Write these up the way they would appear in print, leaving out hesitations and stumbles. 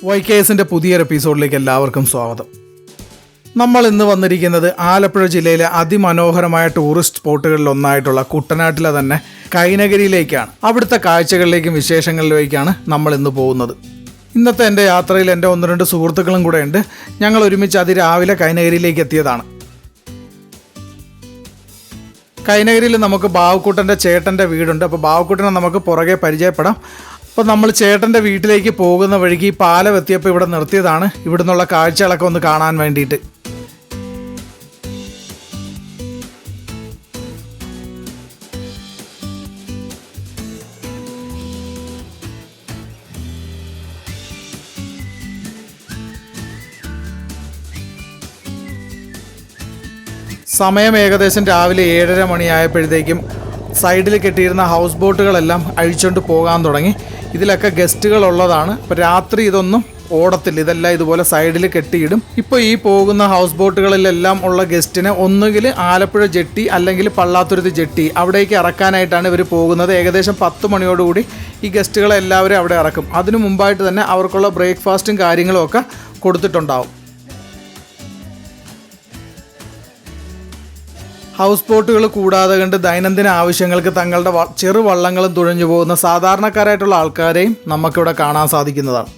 YKSന്റെ പുതിയൊരു എപ്പിസോഡിലേക്ക് എല്ലാവർക്കും സ്വാഗതം. നമ്മൾ ഇന്ന് വന്നിരിക്കുന്നത് ആലപ്പുഴ ജില്ലയിലെ അതിമനോഹരമായ ടൂറിസ്റ്റ് സ്പോട്ടുകളിൽ ഒന്നായിട്ടുള്ള കുട്ടനാട്ടിലെ തന്നെ കൈനഗരിയിലേക്കാണ്. അവിടുത്തെ കാഴ്ചകളിലേക്കും വിശേഷങ്ങളിലേക്കാണ് നമ്മൾ ഇന്ന് പോകുന്നത്. ഇന്നത്തെ എൻ്റെ യാത്രയിൽ എൻ്റെ 1-2 സുഹൃത്തുക്കളും കൂടെ ഉണ്ട്. ഞങ്ങൾ ഒരുമിച്ച് അതിരാവിലെ കൈനഗരിയിലേക്ക് എത്തിയതാണ്. കൈനഗരിയിൽ നമുക്ക് ബാവുക്കുട്ടൻ്റെ ചേട്ടൻ്റെ വീടുണ്ട്. അപ്പോൾ ബാവുക്കുട്ടനെ നമുക്ക് പുറകെ പരിചയപ്പെടാം. അപ്പോൾ നമ്മൾ ചേട്ടൻ്റെ വീട്ടിലേക്ക് പോകുന്ന വഴിക്ക് ഈ പാലം എത്തിയപ്പോൾ ഇവിടെ നിർത്തിയതാണ്, ഇവിടെ നിന്നുള്ള കാഴ്ചകളൊക്കെ ഒന്ന് കാണാൻ വേണ്ടിയിട്ട്. സമയം ഏകദേശം രാവിലെ 7:30 മണിയായപ്പോഴത്തേക്കും സൈഡിൽ കെട്ടിയിരുന്ന ഹൗസ് ബോട്ടുകളെല്ലാം അഴിച്ചുകൊണ്ട് പോകാൻ തുടങ്ങി. ഇതിലൊക്കെ ഗസ്റ്റുകളുള്ളതാണ്. അപ്പോൾ രാത്രി ഇതൊന്നും ഓടത്തില്ല, ഇതെല്ലാം ഇതുപോലെ സൈഡിൽ കെട്ടിയിടും. ഇപ്പോൾ ഈ പോകുന്ന ഹൗസ് ബോട്ടുകളിലെല്ലാം ഉള്ള ഗസ്റ്റിനെ ഒന്നുകിൽ ആലപ്പുഴ ജെട്ടി അല്ലെങ്കിൽ പള്ളാത്തുരുത്തി ജെട്ടി അവിടേക്ക് ഇറക്കാനായിട്ടാണ് ഇവർ പോകുന്നത്. ഏകദേശം 10 മണിയോടുകൂടി ഈ ഗസ്റ്റുകളെല്ലാവരും അവിടെ ഇറക്കും. അതിനു മുമ്പായിട്ട് തന്നെ അവർക്കുള്ള ബ്രേക്ക്ഫാസ്റ്റും കാര്യങ്ങളും ഒക്കെ കൊടുത്തിട്ടുണ്ടാവും. ഹൗസ് ബോട്ടുകൾ കൂടാതെ കണ്ട് ദൈനംദിന ആവശ്യങ്ങൾക്ക് തങ്ങളുടെ ചെറുവള്ളങ്ങളും തുഴഞ്ഞു പോകുന്ന സാധാരണക്കാരായിട്ടുള്ള ആൾക്കാരെയും നമുക്കിവിടെ കാണാൻ സാധിക്കുന്നതാണ്.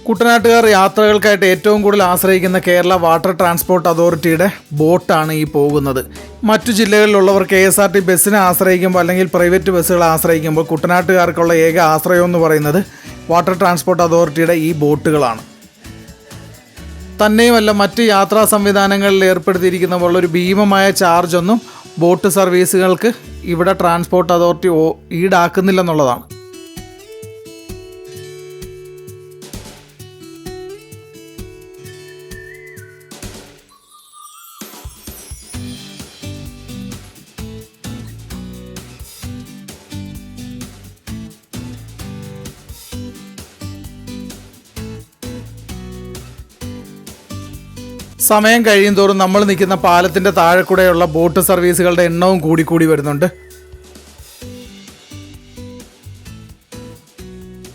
കുട്ടനാട്ടുകാർ യാത്രകൾക്കായിട്ട് ഏറ്റവും കൂടുതൽ ആശ്രയിക്കുന്ന കേരള വാട്ടർ ട്രാൻസ്പോർട്ട് അതോറിറ്റിയുടെ ബോട്ടാണ് ഈ പോകുന്നത്. മറ്റു ജില്ലകളിലുള്ളവർ KSRT ബസ്സിനെ ആശ്രയിക്കുമ്പോൾ അല്ലെങ്കിൽ പ്രൈവറ്റ് ബസ്സുകളെ ആശ്രയിക്കുമ്പോൾ കുട്ടനാട്ടുകാർക്കുള്ള ഏക ആശ്രയം എന്ന് പറയുന്നത് വാട്ടർ ട്രാൻസ്പോർട്ട് അതോറിറ്റിയുടെ ഈ ബോട്ടുകളാണ്. തന്നെയുമല്ല, മറ്റ് യാത്രാ സംവിധാനങ്ങളിൽ ഏർപ്പെടുത്തിയിരിക്കുന്ന പോലുള്ള ഒരു ഭീമമായ ചാർജൊന്നും ബോട്ട് സർവീസുകൾക്ക് ഇവിടെ ട്രാൻസ്പോർട്ട് അതോറിറ്റി ഈടാക്കുന്നില്ലെന്നുള്ളതാണ്. സമയം കഴിയും തോറും നമ്മൾ നിൽക്കുന്ന പാലത്തിൻ്റെ താഴെ കൂടെയുള്ള ബോട്ട് സർവീസുകളുടെ എണ്ണവും കൂടി വരുന്നുണ്ട്.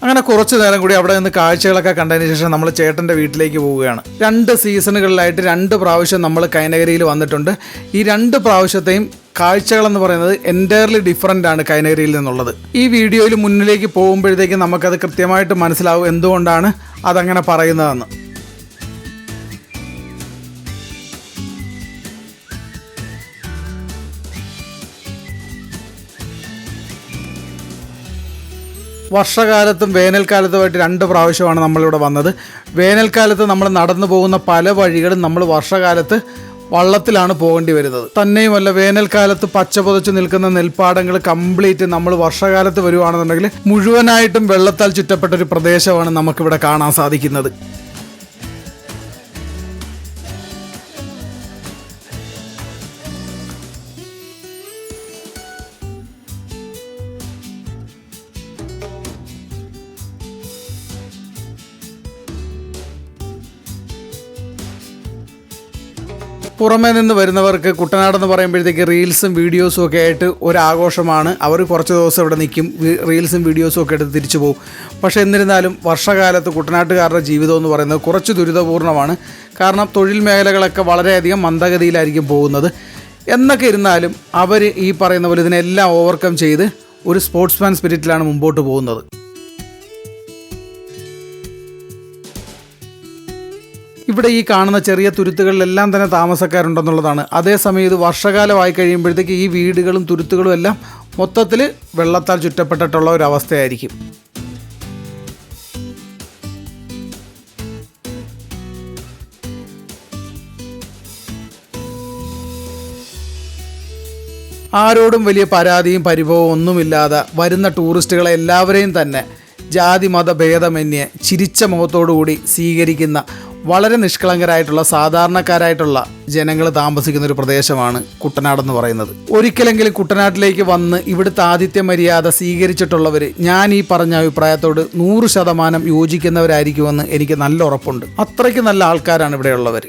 അങ്ങനെ കുറച്ച് നേരം കൂടി അവിടെ നിന്ന് കാഴ്ചകളൊക്കെ കണ്ടതിന് ശേഷം നമ്മൾ ചേട്ടൻ്റെ വീട്ടിലേക്ക് പോവുകയാണ്. 2 സീസണുകളിലായിട്ട് 2 പ്രാവശ്യം നമ്മൾ കൈനഗരിയിൽ വന്നിട്ടുണ്ട്. ഈ 2 പ്രാവശ്യത്തെയും കാഴ്ചകളെന്ന് പറയുന്നത് എൻറ്റയർലി ഡിഫറൻ്റ് ആണ് കൈനഗരിയിൽ നിന്നുള്ളത്. ഈ വീഡിയോയിൽ മുന്നിലേക്ക് പോകുമ്പോഴത്തേക്കും നമുക്കത് കൃത്യമായിട്ട് മനസ്സിലാവും എന്തുകൊണ്ടാണ് അതങ്ങനെ പറയുന്നതെന്ന്. വർഷകാലത്തും വേനൽക്കാലത്തുമായിട്ട് 2 പ്രാവശ്യമാണ് നമ്മളിവിടെ വന്നത്. വേനൽക്കാലത്ത് നമ്മൾ നടന്നു പോകുന്ന പല വഴികളും നമ്മൾ വർഷകാലത്ത് വള്ളത്തിലാണ് പോകേണ്ടി വരുന്നത്. തന്നെയുമല്ല, വേനൽക്കാലത്ത് പച്ച പുതച്ച് നിൽക്കുന്ന നെൽപ്പാടങ്ങൾ കംപ്ലീറ്റ് നമ്മൾ വർഷകാലത്ത് വരുവാണെന്നുണ്ടെങ്കിൽ മുഴുവനായിട്ടും വെള്ളത്താൽ ചുറ്റപ്പെട്ട ഒരു പ്രദേശമാണ് നമുക്കിവിടെ കാണാൻ സാധിക്കുന്നത്. പുറമേ നിന്ന് വരുന്നവർക്ക് കുട്ടനാടെന്ന് പറയുമ്പോഴത്തേക്ക് റീൽസും വീഡിയോസും ഒക്കെ ആയിട്ട് ഒരാഘോഷമാണ്. അവർ കുറച്ച് ദിവസം ഇവിടെ നിൽക്കും, റീൽസും വീഡിയോസും ഒക്കെ എടുത്ത് തിരിച്ചു പോകും. പക്ഷേ എന്നിരുന്നാലും വർഷകാലത്ത് കുട്ടനാട്ടുകാരുടെ ജീവിതം എന്ന് പറയുന്നത് കുറച്ച് ദുരിതപൂർണ്ണമാണ്. കാരണം തൊഴിൽ മേഖലകളൊക്കെ വളരെയധികം മന്ദഗതിയിലായിരിക്കും പോകുന്നത്. എന്നൊക്കെ ഇരുന്നാലും അവർ ഈ പറയുന്ന പോലെ ഇതിനെല്ലാം ഓവർകം ചെയ്ത് ഒരു സ്പോർട്സ്മാൻ സ്പിരിറ്റിലാണ് മുമ്പോട്ട് പോകുന്നത്. ഇവിടെ ഈ കാണുന്ന ചെറിയ തുരുത്തുകളിലെല്ലാം തന്നെ താമസക്കാരുണ്ടെന്നുള്ളതാണ്. അതേസമയം ഇത് വർഷകാലമായി കഴിയുമ്പോഴത്തേക്ക് ഈ വീടുകളും തുരുത്തുകളും എല്ലാം മൊത്തത്തിൽ വെള്ളത്താൽ ചുറ്റപ്പെട്ടിട്ടുള്ള ഒരവസ്ഥയായിരിക്കും. ആരോടും വലിയ പരാതിയും പരിഭവവും ഒന്നുമില്ലാതെ വരുന്ന ടൂറിസ്റ്റുകളെ എല്ലാവരെയും തന്നെ ജാതി മത ഭേദമന്യേ ചിരിച്ച മുഖത്തോടുകൂടി സ്വീകരിക്കുന്ന വളരെ നിഷ്കളങ്കരായിട്ടുള്ള സാധാരണക്കാരായിട്ടുള്ള ജനങ്ങൾ താമസിക്കുന്ന ഒരു പ്രദേശമാണ് കുട്ടനാടെന്ന് പറയുന്നത്. ഒരിക്കലെങ്കിലും കുട്ടനാട്ടിലേക്ക് വന്ന് ഇവിടുത്തെ ആതിഥ്യ മര്യാദ സ്വീകരിച്ചിട്ടുള്ളവർ ഞാൻ ഈ പറഞ്ഞ അഭിപ്രായത്തോട് 100% യോജിക്കുന്നവരായിരിക്കുമെന്ന് എനിക്ക് നല്ല ഉറപ്പുണ്ട്. അത്രയ്ക്ക് നല്ല ആൾക്കാരാണ് ഇവിടെയുള്ളവർ.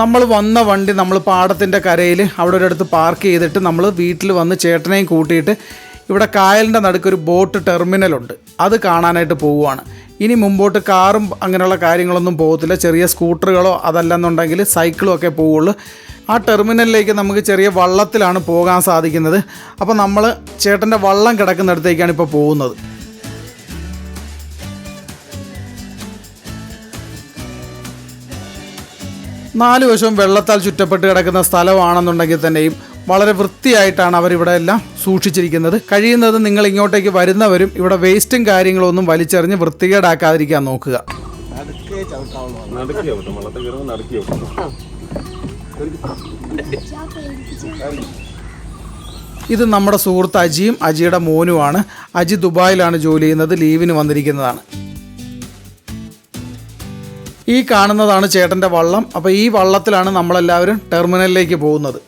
നമ്മൾ വന്ന വണ്ടി നമ്മൾ പാടത്തിൻ്റെ കരയിൽ അവിടെ ഒരിടത്ത് പാർക്ക് ചെയ്തിട്ട് നമ്മൾ വീട്ടിൽ വന്ന് ചേട്ടനെയും കൂട്ടിയിട്ട് ഇവിടെ കായലിൻ്റെ നടുക്കൊരു ബോട്ട് ടെർമിനലുണ്ട്, അത് കാണാനായിട്ട് പോവുകയാണ്. ഇനി മുമ്പോട്ട് കാറും അങ്ങനെയുള്ള കാര്യങ്ങളൊന്നും പോകത്തില്ല, ചെറിയ സ്കൂട്ടറുകളോ അതല്ലെന്നുണ്ടെങ്കിൽ സൈക്കിളും ഒക്കെ പോവുള്ളൂ. ആ ടെർമിനലിലേക്ക് നമുക്ക് ചെറിയ വള്ളത്തിലാണ് പോകാൻ സാധിക്കുന്നത്. അപ്പോൾ നമ്മൾ ചേട്ടൻ്റെ വള്ളം കിടക്കുന്നിടത്തേക്കാണ് ഇപ്പോൾ പോകുന്നത്. നാല് വശവും വെള്ളത്താൽ ചുറ്റപ്പെട്ട് കിടക്കുന്ന സ്ഥലമാണെന്നുണ്ടെങ്കിൽ തന്നെയും വളരെ വൃത്തിയായിട്ടാണ് അവരിവിടെ എല്ലാം സൂക്ഷിച്ചിരിക്കുന്നത്. കഴിയുന്നത് നിങ്ങൾ ഇങ്ങോട്ടേക്ക് വരുന്നവരും ഇവിടെ വേസ്റ്റും കാര്യങ്ങളൊന്നും വലിച്ചെറിഞ്ഞ് വൃത്തികേടാക്കാതിരിക്കാൻ നോക്കുക. ഇത് നമ്മുടെ സുഹൃത്ത് അജിയും അജിയുടെ മോനുമാണ്. അജി ദുബായിലാണ് ജോലി ചെയ്യുന്നത്, ലീവിന് വന്നിരിക്കുന്നതാണ്. ഈ കാണുന്നതാണ് ചേട്ടൻ്റെ വള്ളം. അപ്പോൾ ഈ വള്ളത്തിലാണ് നമ്മളെല്ലാവരും ടെർമിനലിലേക്ക് പോകുന്നത്.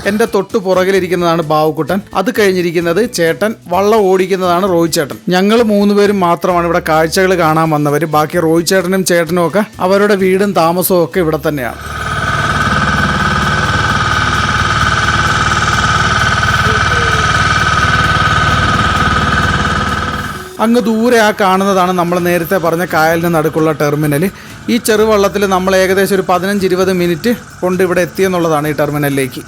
എൻ്റെ തൊട്ടു പുറകിലിരിക്കുന്നതാണ് ബാവുക്കുട്ടൻ. അത് കഴിഞ്ഞിരിക്കുന്നത് ചേട്ടൻ, വള്ളം ഓടിക്കുന്നതാണ് റോയ് ചേട്ടൻ. ഞങ്ങൾ 3 പേരും മാത്രമാണ് ഇവിടെ കാഴ്ചകൾ കാണാൻ വന്നവർ. ബാക്കി റോയ് ചേട്ടനും ചേട്ടനും ഒക്കെ അവരുടെ വീടും താമസവും ഒക്കെ ഇവിടെ തന്നെയാണ്. അങ്ങ് ദൂരെ ആ കാണുന്നതാണ് നമ്മൾ നേരത്തെ പറഞ്ഞ കായലിന് നടുക്കുള്ള ടെർമിനൽ. ഈ ചെറുവള്ളത്തിൽ നമ്മൾ ഏകദേശം ഒരു 15-20 മിനിറ്റ് കൊണ്ട് ഇവിടെ എത്തിയെന്നുള്ളതാണ് ഈ ടെർമിനലിലേക്ക്.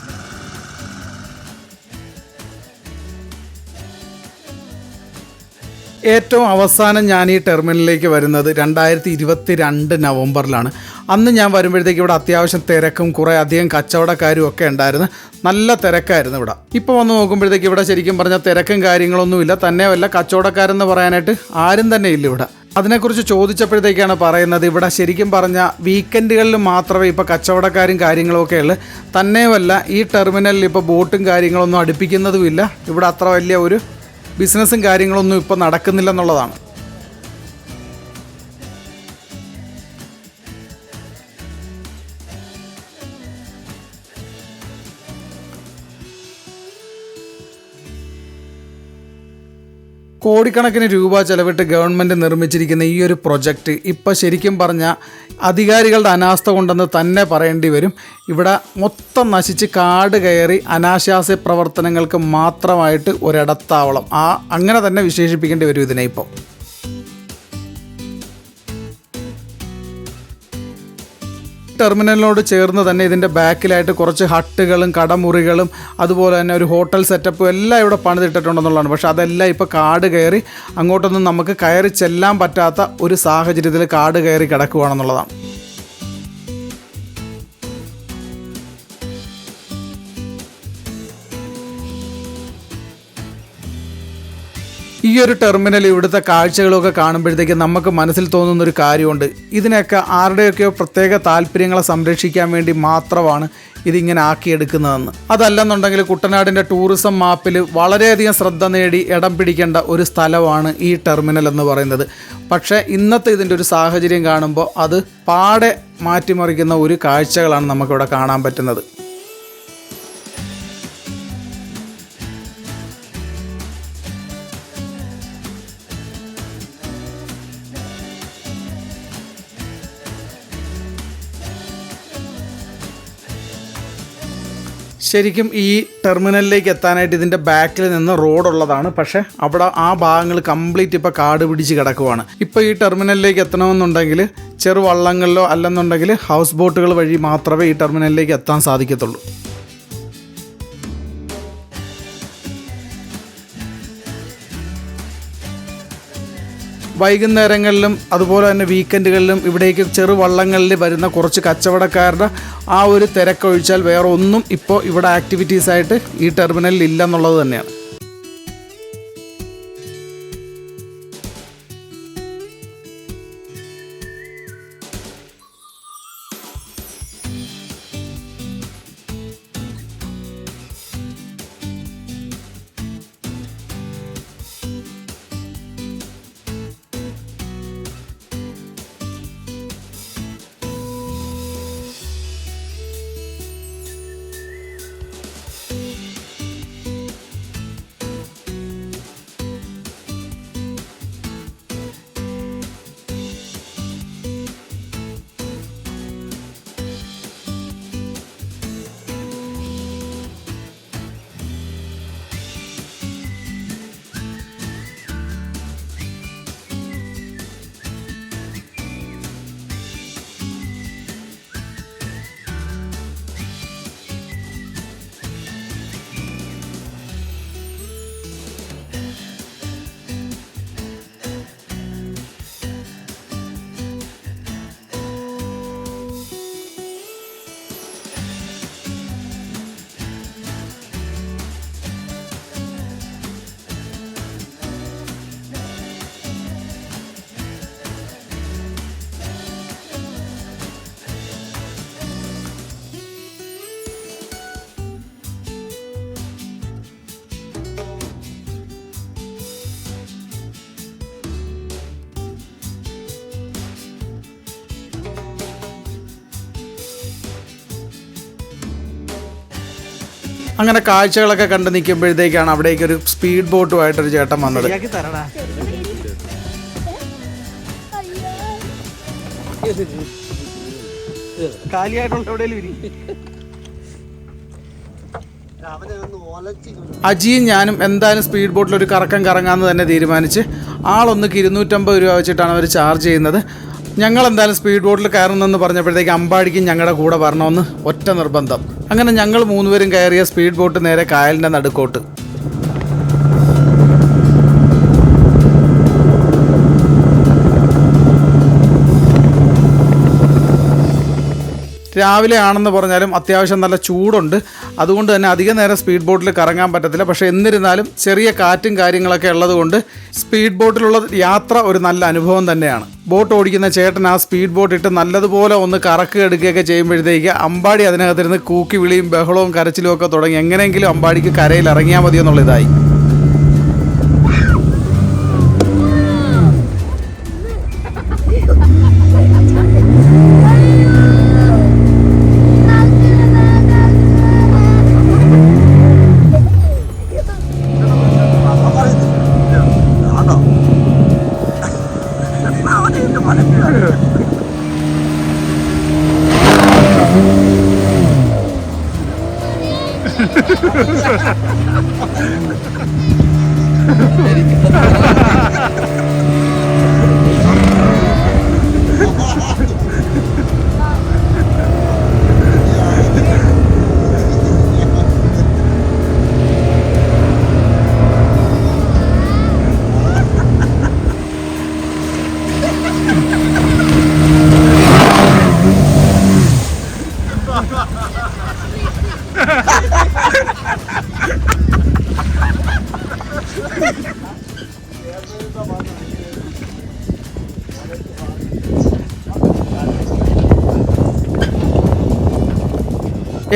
ഏറ്റവും അവസാനം ഞാൻ ഈ ടെർമിനലിലേക്ക് വരുന്നത് 2022 നവംബറിലാണ്. അന്ന് ഞാൻ വരുമ്പോഴത്തേക്ക് ഇവിടെ അത്യാവശ്യം തിരക്കും കുറേ അധികം കച്ചവടക്കാരും ഒക്കെ ഉണ്ടായിരുന്നു. നല്ല തിരക്കായിരുന്നു ഇവിടെ. ഇപ്പോൾ വന്ന് നോക്കുമ്പോഴത്തേക്ക് ഇവിടെ ശരിക്കും പറഞ്ഞാൽ തിരക്കും കാര്യങ്ങളൊന്നുമില്ല. തന്നെയല്ല, കച്ചവടക്കാരെന്ന് പറയാനായിട്ട് ആരും തന്നെ ഇല്ല ഇവിടെ. അതിനെക്കുറിച്ച് ചോദിച്ചപ്പോഴത്തേക്കാണ് പറയുന്നത് ഇവിടെ ശരിക്കും പറഞ്ഞാൽ വീക്കെൻഡുകളിൽ മാത്രമേ ഇപ്പോൾ കച്ചവടക്കാരും കാര്യങ്ങളൊക്കെ ഉള്ളൂ. തന്നെയുമല്ല, ഈ ടെർമിനലിൽ ഇപ്പോൾ ബോട്ടും കാര്യങ്ങളൊന്നും അടുപ്പിക്കുന്നതുമില്ല. ഇവിടെ അത്ര വലിയ ഒരു ബിസിനസ്സും കാര്യങ്ങളൊന്നും ഇപ്പോൾ നടക്കുന്നില്ലെന്നുള്ളതാണ്. കോടിക്കണക്കിന് രൂപ ചെലവിട്ട് ഗവൺമെൻറ് നിർമ്മിച്ചിരിക്കുന്ന ഈ ഒരു പ്രൊജക്റ്റ് ഇപ്പോൾ ശരിക്കും പറഞ്ഞാൽ അധികാരികളുടെ അനാസ്ഥ കൊണ്ടെന്ന് തന്നെ പറയേണ്ടി വരും. ഇവിടെ മൊത്തം നശിച്ച് കാട് കയറി അനാശാസ്യ പ്രവർത്തനങ്ങൾക്ക് മാത്രമായിട്ട് ഒരിടത്താവളം, അങ്ങനെ തന്നെ വിശേഷിപ്പിക്കേണ്ടി വരും ഇതിനെ. ഇപ്പോൾ ടെർമിനലിനോട് ചേർന്ന് തന്നെ ഇതിൻ്റെ ബാക്കിലായിട്ട് കുറച്ച് ഹട്ടുകളും കടമുറികളും അതുപോലെ തന്നെ ഒരു ഹോട്ടൽ സെറ്റപ്പും എല്ലാം ഇവിടെ പണിതിട്ടിട്ടുണ്ടെന്നുള്ളതാണ്. പക്ഷേ അതെല്ലാം ഇപ്പോൾ കാട് കയറി അങ്ങോട്ടൊന്നും നമുക്ക് കയറി ചെല്ലാൻ പറ്റാത്ത ഒരു സാഹചര്യത്തിൽ കാട് കയറി കിടക്കുകയാണെന്നുള്ളതാണ്. ഈ ഒരു ടെർമിനൽ ഇവിടുത്തെ കാഴ്ചകളൊക്കെ കാണുമ്പോഴത്തേക്ക് നമുക്ക് മനസ്സിൽ തോന്നുന്നൊരു കാര്യമുണ്ട്. ഇതിനൊക്കെ ആരുടെയൊക്കെയോ പ്രത്യേക താല്പര്യങ്ങളെ സംരക്ഷിക്കാൻ വേണ്ടി മാത്രമാണ് ഇതിങ്ങനെ ആക്കിയെടുക്കുന്നതെന്ന്. അതല്ലെന്നുണ്ടെങ്കിൽ കുട്ടനാടിൻ്റെ ടൂറിസം മാപ്പിൽ വളരെയധികം ശ്രദ്ധ നേടി ഇടം പിടിക്കേണ്ട ഒരു സ്ഥലമാണ് ഈ ടെർമിനൽ എന്ന് പറയുന്നത്. പക്ഷേ ഇന്നത്തെ ഇതിൻ്റെ ഒരു സാഹചര്യം കാണുമ്പോൾ അത് പാടെ മാറ്റിമറിക്കുന്ന ഒരു കാഴ്ചകളാണ് നമുക്കിവിടെ കാണാൻ പറ്റുന്നത്. ശരിക്കും ഈ ടെർമിനലിലേക്ക് എത്താനായിട്ട് ഇതിൻ്റെ ബാക്കിൽ നിന്ന് റോഡുള്ളതാണ്. പക്ഷേ അവിടെ ആ ഭാഗങ്ങൾ കംപ്ലീറ്റ് ഇപ്പോൾ കാട് പിടിച്ച് കിടക്കുവാണ്. ഇപ്പോൾ ഈ ടെർമിനലിലേക്ക് എത്തണമെന്നുണ്ടെങ്കിൽ ചെറുവള്ളങ്ങളിലോ അല്ലെന്നുണ്ടെങ്കിൽ ഹൗസ് ബോട്ടുകൾ വഴി മാത്രമേ ഈ ടെർമിനലിലേക്ക് എത്താൻ സാധിക്കത്തുള്ളൂ. വൈകുന്നേരങ്ങളിലും അതുപോലെ തന്നെ വീക്കെൻഡുകളിലും ഇവിടേക്ക് ചെറുവള്ളങ്ങളിൽ വരുന്ന കുറച്ച് കച്ചവടക്കാരുടെ ആ ഒരു തിരക്കൊഴിച്ചാൽ വേറെ ഒന്നും ഇപ്പോൾ ഇവിടെ ആക്ടിവിറ്റീസായിട്ട് ഈ ടെർമിനലിൽ ഇല്ലെന്നുള്ളത് തന്നെയാണ്. അങ്ങനെ കാഴ്ചകളൊക്കെ കണ്ട് നിൽക്കുമ്പോഴത്തേക്കാണ് അവിടേക്ക് ഒരു സ്പീഡ് ബോട്ടുമായിട്ടൊരു ചേട്ടൻ വന്നത്. അജിയും ഞാനും എന്തായാലും സ്പീഡ് ബോട്ടിൽ ഒരു കറക്കം കറങ്ങാമെന്ന് തന്നെ തീരുമാനിച്ച് ആളൊന്നിക്ക് 250 രൂപ വെച്ചിട്ടാണ് അവർ ചാർജ് ചെയ്യുന്നത്. ഞങ്ങൾ എന്തായാലും സ്പീഡ് ബോട്ടിൽ കയറുന്നെന്ന് പറഞ്ഞപ്പോഴത്തേക്ക് അമ്പാടിക്കും ഞങ്ങളുടെ കൂടെ വരണമെന്ന് ഒറ്റ നിർബന്ധം. അങ്ങനെ ഞങ്ങൾ 3 പേരും കയറിയ സ്പീഡ് ബോട്ട് നേരെ കായലിൻ്റെ നടുക്കോട്ട്. രാവിലെ ആണെന്ന് പറഞ്ഞാലും അത്യാവശ്യം നല്ല ചൂടുണ്ട്. അതുകൊണ്ട് തന്നെ അധിക നേരം സ്പീഡ് ബോട്ടിൽ കറങ്ങാൻ പറ്റത്തില്ല. പക്ഷേ എന്നിരുന്നാലും ചെറിയ കാറ്റും കാര്യങ്ങളൊക്കെ ഉള്ളതുകൊണ്ട് സ്പീഡ് ബോട്ടിലുള്ള യാത്ര ഒരു നല്ല അനുഭവം തന്നെയാണ്. ബോട്ട് ഓടിക്കുന്ന ചേട്ടൻ ആ സ്പീഡ് ബോട്ട് ഇട്ട് നല്ലതുപോലെ ഒന്ന് കറക്കുക എടുക്കുകയൊക്കെ ചെയ്യുമ്പോഴത്തേക്ക് അമ്പാടി അതിനകത്തിരുന്ന് കൂക്കി വിളിയും ബഹളവും കരച്ചിലും ഒക്കെ തുടങ്ങി. എങ്ങനെയെങ്കിലും അമ്പാടിക്ക് കരയിൽ ഇറങ്ങിയാൽ മതി എന്നുള്ളതായി.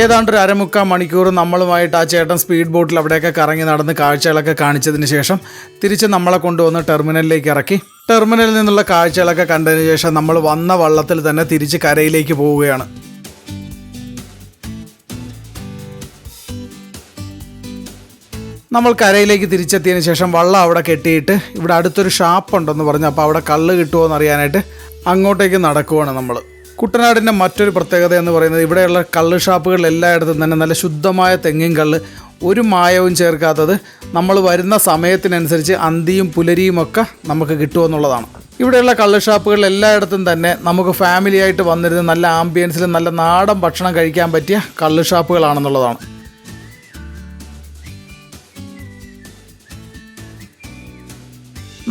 ഏതാണ്ട് ഒരു 1/4 മണിക്കൂർ നമ്മളുമായിട്ട് ആ ചേട്ടൻ സ്പീഡ് ബോട്ടിൽ അവിടെയൊക്കെ കറങ്ങി നടന്ന് കാഴ്ചകളൊക്കെ കാണിച്ചതിന് ശേഷം തിരിച്ച് നമ്മളെ കൊണ്ടുവന്ന് ടെർമിനലിലേക്ക് ഇറക്കി. ടെർമിനലിൽ നിന്നുള്ള കാഴ്ചകളൊക്കെ കണ്ടതിന് ശേഷം നമ്മൾ വന്ന വള്ളത്തിൽ തന്നെ തിരിച്ച് കരയിലേക്ക് പോവുകയാണ്. നമ്മൾ കരയിലേക്ക് തിരിച്ചെത്തിയതിന് ശേഷം വള്ളം അവിടെ കെട്ടിയിട്ട് ഇവിടെ അടുത്തൊരു ഷാപ്പ് ഉണ്ടെന്ന് പറഞ്ഞു. അപ്പോൾ അവിടെ കള്ള് കിട്ടുമോ എന്നറിയാനായിട്ട് അങ്ങോട്ടേക്ക് നടക്കുവാണ് നമ്മൾ. കുട്ടനാടിൻ്റെ മറ്റൊരു പ്രത്യേകത എന്ന് പറയുന്നത് ഇവിടെയുള്ള കള്ള് ഷാപ്പുകളിൽ എല്ലായിടത്തും തന്നെ നല്ല ശുദ്ധമായ തെങ്ങിൻ കള്ള്, ഒരു മായവും ചേർക്കാത്തത് നമ്മൾ വരുന്ന സമയത്തിനനുസരിച്ച് അന്തിയും പുലരിയും ഒക്കെ നമുക്ക് കിട്ടുമെന്നുള്ളതാണ്. ഇവിടെയുള്ള കള്ള് ഷാപ്പുകളിൽ എല്ലായിടത്തും തന്നെ നമുക്ക് ഫാമിലിയായിട്ട് വന്നിരുന്ന് നല്ല ആംബിയൻസിൽ നല്ല നാടൻ ഭക്ഷണം കഴിക്കാൻ പറ്റിയ കള്ള് ഷാപ്പുകളാണെന്നുള്ളതാണ്.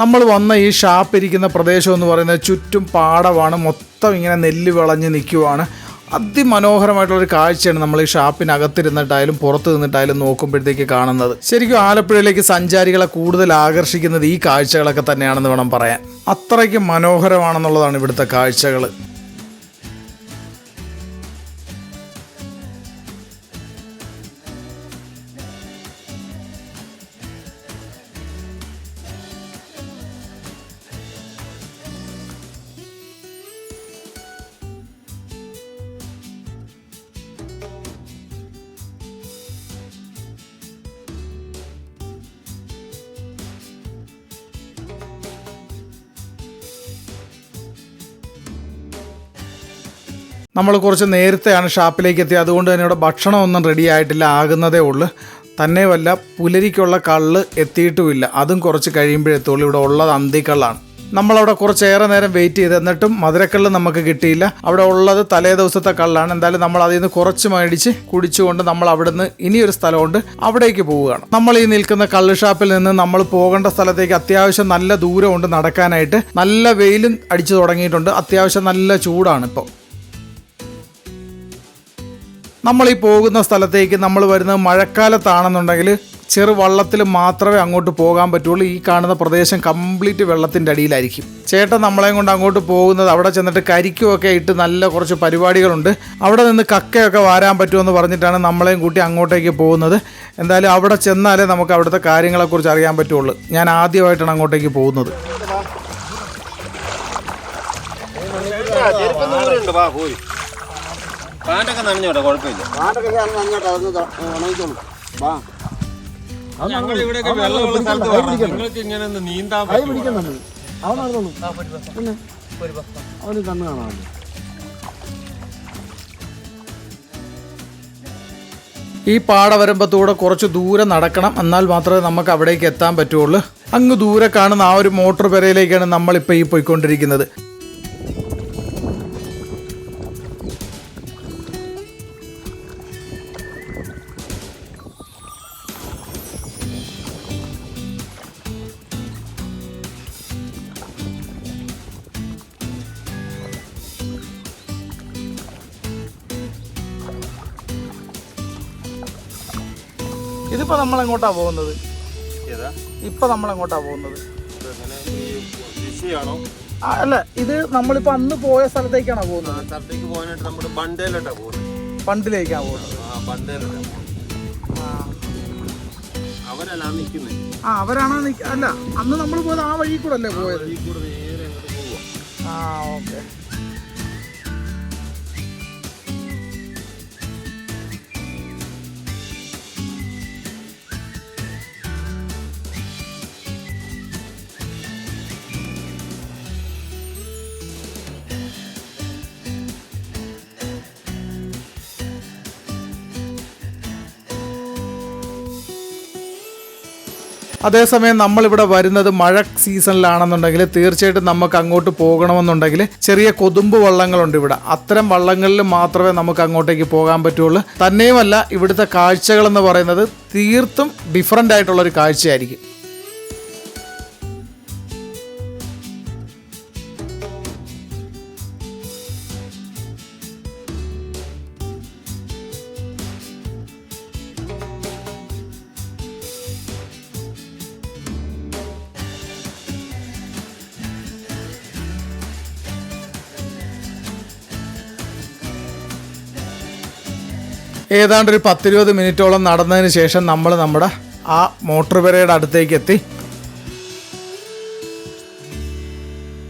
നമ്മൾ വന്ന ഈ ഷാപ്പ് ഇരിക്കുന്ന പ്രദേശം എന്ന് പറയുന്നത് ചുറ്റും പാടമാണ്. മൊത്തം ഇങ്ങനെ നെല്ല് വിളഞ്ഞ് നിൽക്കുവാണ്. അതിമനോഹരമായിട്ടുള്ളൊരു കാഴ്ചയാണ് നമ്മൾ ഈ ഷാപ്പിനകത്തിരുന്നിട്ടായാലും പുറത്ത് നിന്നിട്ടായാലും നോക്കുമ്പോഴത്തേക്ക് കാണുന്നത്. ശരിക്കും ആലപ്പുഴയിലേക്ക് സഞ്ചാരികളെ കൂടുതൽ ആകർഷിക്കുന്നത് ഈ കാഴ്ചകളൊക്കെ തന്നെയാണെന്ന് വേണം പറയാൻ. അത്രയ്ക്ക് മനോഹരമാണെന്നുള്ളതാണ് ഇവിടുത്തെ കാഴ്ചകൾ. നമ്മൾ കുറച്ച് നേരത്തെയാണ് ഷാപ്പിലേക്ക് എത്തിയത്. അതുകൊണ്ട് തന്നെ ഇവിടെ ഭക്ഷണമൊന്നും റെഡി ആയിട്ടില്ല, ആകുന്നതേ ഉള്ളൂ. തന്നെയുമല്ല പുലരിക്കുള്ള കള്ള് എത്തിയിട്ടുമില്ല, അതും കുറച്ച് കഴിയുമ്പോഴെത്തുള്ളൂ. ഇവിടെ ഉള്ളത് അന്തിക്കള്ളാണ്. നമ്മളവിടെ കുറച്ചേറെ നേരം വെയിറ്റ് ചെയ്ത്, എന്നിട്ടും മധുരക്കള്ള് നമുക്ക് കിട്ടിയില്ല. അവിടെ ഉള്ളത് തലേ ദിവസത്തെ കള്ളാണ്. എന്തായാലും നമ്മൾ അതിൽ നിന്ന് കുറച്ച് മേടിച്ച് കുടിച്ചുകൊണ്ട് നമ്മൾ അവിടുന്ന് ഇനിയൊരു സ്ഥലമുണ്ട്, അവിടേക്ക് പോവുകയാണ്. നമ്മൾ ഈ നിൽക്കുന്ന കള്ള് ഷാപ്പിൽ നിന്ന് നമ്മൾ പോകേണ്ട സ്ഥലത്തേക്ക് അത്യാവശ്യം നല്ല ദൂരമുണ്ട് നടക്കാനായിട്ട്. നല്ല വെയിലും അടിച്ചു തുടങ്ങിയിട്ടുണ്ട്, അത്യാവശ്യം നല്ല ചൂടാണ് ഇപ്പോൾ. നമ്മൾ ഈ പോകുന്ന സ്ഥലത്തേക്ക് നമ്മൾ വരുന്നത് മഴക്കാലത്താണെന്നുണ്ടെങ്കിൽ ചെറുവള്ളത്തിൽ മാത്രമേ അങ്ങോട്ട് പോകാൻ പറ്റുള്ളൂ. ഈ കാണുന്ന പ്രദേശം കംപ്ലീറ്റ് വെള്ളത്തിൻ്റെ അടിയിലായിരിക്കും. ചേട്ടൻ നമ്മളെയും കൊണ്ട് അങ്ങോട്ട് പോകുന്നത് അവിടെ ചെന്നിട്ട് കരിക്കുമൊക്കെ ഇട്ട് നല്ല കുറച്ച് പരിപാടികളുണ്ട്. അവിടെ നിന്ന് കക്കയൊക്കെ വാരാൻ പറ്റുമെന്ന് പറഞ്ഞിട്ടാണ് നമ്മളെയും കൂട്ടി അങ്ങോട്ടേക്ക് പോകുന്നത്. എന്തായാലും അവിടെ ചെന്നാലേ നമുക്ക് അവിടുത്തെ കാര്യങ്ങളെക്കുറിച്ച് അറിയാൻ പറ്റുള്ളൂ. ഞാൻ ആദ്യമായിട്ടാണ് അങ്ങോട്ടേക്ക് പോകുന്നത്. പാണ്ടൊക്കെ നനഞ്ഞോട്ടെ, കുഴപ്പമില്ല. പാണ്ടൊക്കെ നനഞ്ഞോട്ടെ, അതൊന്ന് ഉണങ്ങിക്കോളും. അവന് കണ്ണ് കാണാമല്ലോ. ഈ പാടവരമ്പത്തൂടെ കുറച്ച് ദൂരെ നടക്കണം, എന്നാൽ മാത്രമേ നമുക്ക് അവിടേക്ക് എത്താൻ പറ്റുള്ളൂ. അങ്ങ് ദൂരെ കാണുന്ന ആ ഒരു മോട്ടോർ പെരയിലേക്കാണ് നമ്മളിപ്പോൾ ഈ പോയിക്കൊണ്ടിരിക്കുന്നത്. ഇതിപ്പോൾ നമ്മളെങ്ങോട്ടാ പോകുന്നത്? ഇപ്പം നമ്മളെങ്ങോട്ടാ പോകുന്നത്? അല്ല, ഇത് നമ്മളിപ്പോ അന്ന് പോയ സ്ഥലത്തേക്കാണോ പോകുന്നത്? സ്ഥലത്തേക്ക് പോകാനായിട്ട് നമ്മൾ ബണ്ടയിലോട്ടാണ് പോകുന്നത്. ബണ്ടിലേക്കാണ് പോകുന്നത്. അവരല്ല നിൽക്കുന്നത്. അവരാണോ അല്ല, അന്ന് നമ്മൾ പോയത് ആ വഴി കൂടെ അല്ലേ പോയത്? നേരെ അങ്ങോട്ട് പോവാ. ഓക്കെ. അതേസമയം നമ്മളിവിടെ വരുന്നത് മഴ സീസണിലാണെന്നുണ്ടെങ്കിൽ തീർച്ചയായിട്ടും നമുക്ക് അങ്ങോട്ട് പോകണമെന്നുണ്ടെങ്കിൽ ചെറിയ കൊതുമ്പ് വള്ളങ്ങളുണ്ട് ഇവിടെ. അത്തരം വള്ളങ്ങളിൽ മാത്രമേ നമുക്ക് അങ്ങോട്ടേക്ക് പോകാൻ പറ്റുള്ളൂ. തന്നെയുമല്ല, ഇവിടുത്തെ കാഴ്ചകളെന്ന് പറയുന്നത് തീർത്തും ഡിഫറൻ്റ് ആയിട്ടുള്ളൊരു കാഴ്ചയായിരിക്കും. ഏതാണ്ട് ഒരു 10-20 മിനിറ്റോളം നടന്നതിന് ശേഷം നമ്മൾ നമ്മുടെ ആ മോട്ടോർ പെരയുടെ അടുത്തേക്ക് എത്തി.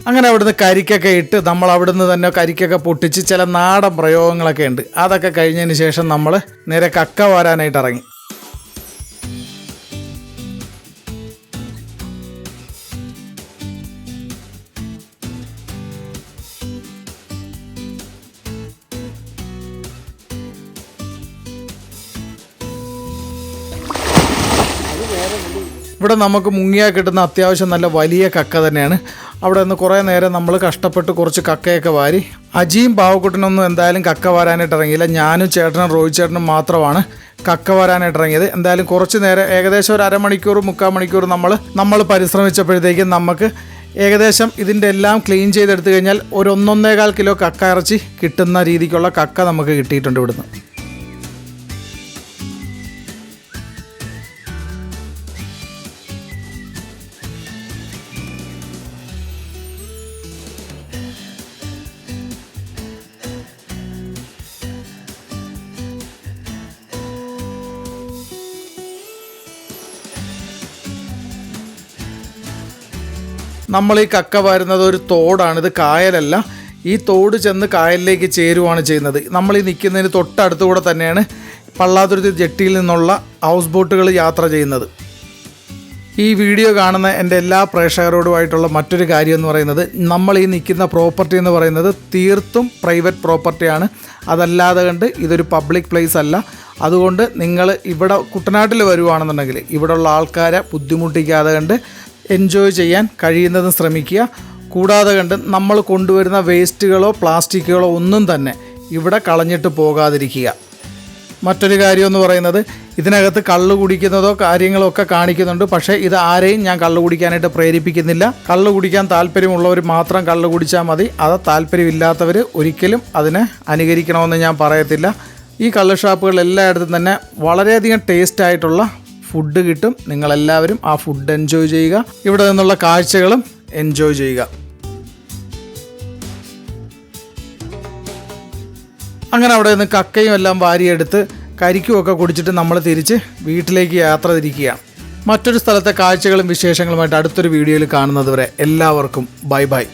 അങ്ങനെ അവിടുന്ന് കരിക്കൊക്കെ ഇട്ട് നമ്മൾ അവിടുന്ന് തന്നെ കരിക്കൊക്കെ പൊട്ടിച്ച് ചില നാടൻ പ്രയോഗങ്ങളൊക്കെ ഉണ്ട്. അതൊക്കെ കഴിഞ്ഞതിന് ശേഷം നമ്മൾ നേരെ കക്ക വാരാനായിട്ട് ഇറങ്ങി. ഇവിടെ നമുക്ക് മുങ്ങിയാൽ കിട്ടുന്ന അത്യാവശ്യം നല്ല വലിയ കക്ക തന്നെയാണ്. അവിടെ നിന്ന് കുറേ നേരം നമ്മൾ കഷ്ടപ്പെട്ട് കുറച്ച് കക്കയൊക്കെ വാരി. അജിയും പാവക്കുട്ടനൊന്നും എന്തായാലും കക്ക വാരാനായിട്ട് ഇറങ്ങിയില്ല. ഞാനും ചേട്ടനും റോഹിത് ചേട്ടനും മാത്രമാണ് കക്ക വാരാനായിട്ട് ഇറങ്ങിയത്. എന്തായാലും കുറച്ച് നേരം, ഏകദേശം ഒരു അരമണിക്കൂർ 3/4 മണിക്കൂർ നമ്മൾ പരിശ്രമിച്ചപ്പോഴത്തേക്കും നമുക്ക് ഏകദേശം ഇതിൻ്റെ എല്ലാം ക്ലീൻ ചെയ്തെടുത്തു കഴിഞ്ഞാൽ ഒരു 1-1.25 കിലോ കക്ക ഇറച്ചി കിട്ടുന്ന രീതിക്കുള്ള കക്ക നമുക്ക് കിട്ടിയിട്ടുണ്ട് ഇവിടുന്ന്. നമ്മൾ ഈ കക്ക വരുന്നത് ഒരു തോടാണ്, ഇത് കായലല്ല. ഈ തോട് ചെന്ന് കായലിലേക്ക് ചേരുവാണ് ചെയ്യുന്നത്. നമ്മൾ ഈ നിൽക്കുന്നതിന് തൊട്ടടുത്തുകൂടെ തന്നെയാണ് പള്ളാതുരുത്തി ജെട്ടിയിൽ നിന്നുള്ള ഹൗസ് ബോട്ടുകൾ യാത്ര ചെയ്യുന്നത്. ഈ വീഡിയോ കാണുന്ന എൻ്റെ എല്ലാ പ്രേക്ഷകരോടുമായിട്ടുള്ള മറ്റൊരു കാര്യം എന്ന് പറയുന്നത്, നമ്മൾ ഈ നിൽക്കുന്ന പ്രോപ്പർട്ടി എന്ന് പറയുന്നത് തീർത്തും പ്രൈവറ്റ് പ്രോപ്പർട്ടിയാണ്. അതല്ലാതെ കണ്ട് ഇതൊരു പബ്ലിക് പ്ലേസ് അല്ല. അതുകൊണ്ട് നിങ്ങൾ ഇവിടെ കുട്ടനാട്ടിൽ വരുവാണെന്നുണ്ടെങ്കിൽ ഇവിടെയുള്ള ആൾക്കാരെ ബുദ്ധിമുട്ടിക്കാതെ കണ്ട് എൻജോയ് ചെയ്യാൻ കഴിയുന്നതും ശ്രമിക്കുക. കൂടാതെ കണ്ട് നമ്മൾ കൊണ്ടുവരുന്ന വേസ്റ്റുകളോ പ്ലാസ്റ്റിക്കുകളോ ഒന്നും തന്നെ ഇവിടെ കളഞ്ഞിട്ട് പോകാതിരിക്കുക. മറ്റൊരു കാര്യമെന്ന് പറയുന്നത്, ഇതിനകത്ത് കള്ള് കുടിക്കുന്നതോ കാര്യങ്ങളോ ഒക്കെ കാണിക്കുന്നുണ്ട്. പക്ഷേ ഇത് ആരെയും ഞാൻ കള്ള് കുടിക്കാനായിട്ട് പ്രേരിപ്പിക്കുന്നില്ല. കള്ള് കുടിക്കാൻ താല്പര്യമുള്ളവർ മാത്രം കള്ള് കുടിച്ചാൽ മതി. അത് താല്പര്യമില്ലാത്തവർ ഒരിക്കലും അതിനെ അനുകരിക്കണമെന്ന് ഞാൻ പറയത്തില്ല. ഈ കള്ള് ഷാപ്പുകൾ എല്ലായിടത്തും തന്നെ വളരെയധികം ടേസ്റ്റായിട്ടുള്ള ഫുഡ് കിട്ടും. നിങ്ങളെല്ലാവരും ആ ഫുഡ് എൻജോയ് ചെയ്യുക. ഇവിടെ നിന്നുള്ള കാഴ്ചകളും എൻജോയ് ചെയ്യുക. അങ്ങനെ അവിടെ നിന്ന് കക്കയും എല്ലാം വാരിയെടുത്ത് കരിക്കുമൊക്കെ കുടിച്ചിട്ട് നമ്മൾ തിരിച്ച് വീട്ടിലേക്ക് യാത്ര തിരിക്കുകയാണ്. മറ്റൊരു സ്ഥലത്തെ കാഴ്ചകളും വിശേഷങ്ങളുമായിട്ട് അടുത്തൊരു വീഡിയോയിൽ കാണുന്നത് വരെ എല്ലാവർക്കും ബൈ ബൈ.